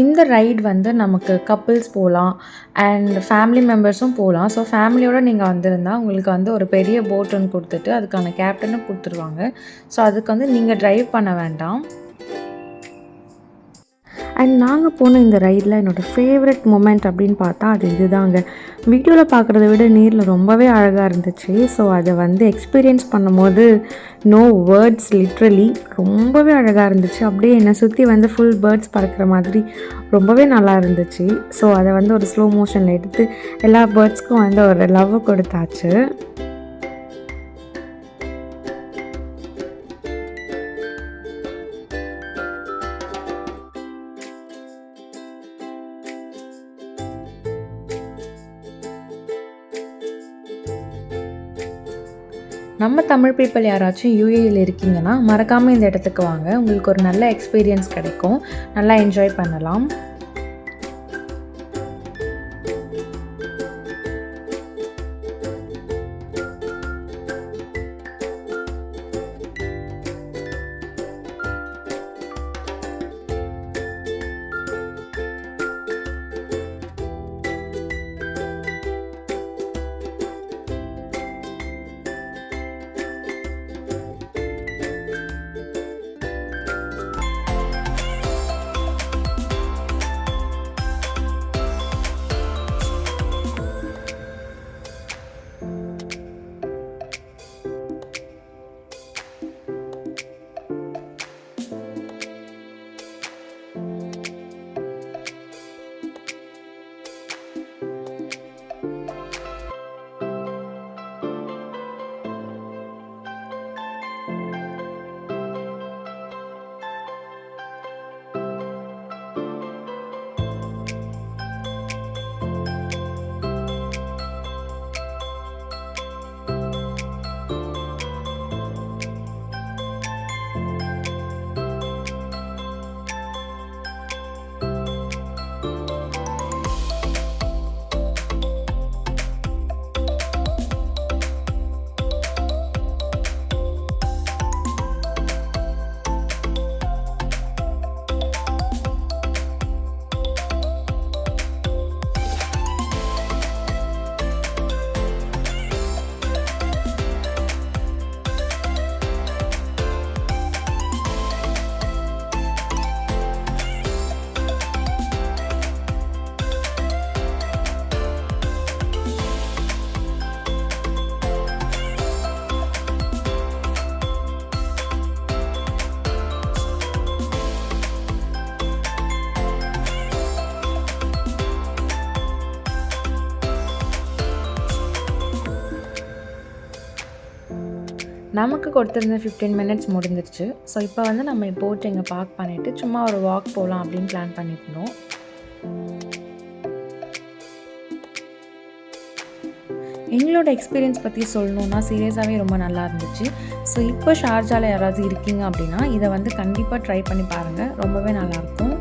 இந்த ரைட் வந்து நமக்கு கப்புள்ஸ் போகலாம் அண்ட் ஃபேமிலி மெம்பர்ஸும் போகலாம். ஸோ ஃபேமிலியோடு நீங்கள் வந்திருந்தால் உங்களுக்கு வந்து ஒரு பெரிய போட் ஒன்று கொடுத்துட்டு அதுக்கான கேப்டனும் கொடுத்துருவாங்க. ஸோ அதுக்கு வந்து நீங்கள் ட்ரைவ் பண்ண வேண்டாம். அண்ட் நாங்கள் போன இந்த ரைடில் என்னோடய ஃபேவரட் மொமெண்ட் அப்படின்னு பார்த்தா அது இதுதாங்க. வீடியோவில் பார்க்குறத விட நேரில் ரொம்பவே அழகாக இருந்துச்சு. ஸோ அதை வந்து எக்ஸ்பீரியன்ஸ் பண்ணும்போது நோ வேர்ட்ஸ், லிட்ரலி ரொம்பவே அழகாக இருந்துச்சு. அப்படியே என்னை சுற்றி வந்து ஃபுல் பேர்ட்ஸ் பறக்கிற மாதிரி ரொம்பவே நல்லா இருந்துச்சு. ஸோ அதை வந்து ஒரு ஸ்லோ மோஷனில் எடுத்து எல்லா பேர்ட்ஸ்க்கும் வந்து ஒரு லவ் கொடுத்தாச்சு. நம்ம தமிழ் பீப்பிள் யாராச்சும் யூஏயில் இருக்கீங்கன்னா மறக்காமல் இந்த இடத்துக்கு வாங்க. உங்களுக்கு ஒரு நல்ல எக்ஸ்பீரியன்ஸ் கிடைக்கும், நல்லா என்ஜாய் பண்ணலாம். நமக்கு கொடுத்துருந்த 15 மினிட்ஸ் முடிஞ்சிருச்சு. ஸோ இப்போ வந்து நம்ம போட் இங்கே பார்க் பண்ணிவிட்டு சும்மா ஒரு வாக் போகலாம் அப்படின்னு பிளான் பண்ணியிருந்தோம். எங்களோட எக்ஸ்பீரியன்ஸ் பற்றி சொல்லணுன்னா சீரியஸாகவே ரொம்ப நல்லா இருந்துச்சு. ஸோ இப்போ ஷார்ஜாவில் யாராவது இருக்கீங்க அப்படின்னா இதை வந்து கண்டிப்பாக ட்ரை பண்ணி பாருங்கள், ரொம்பவே நல்லாயிருக்கும்.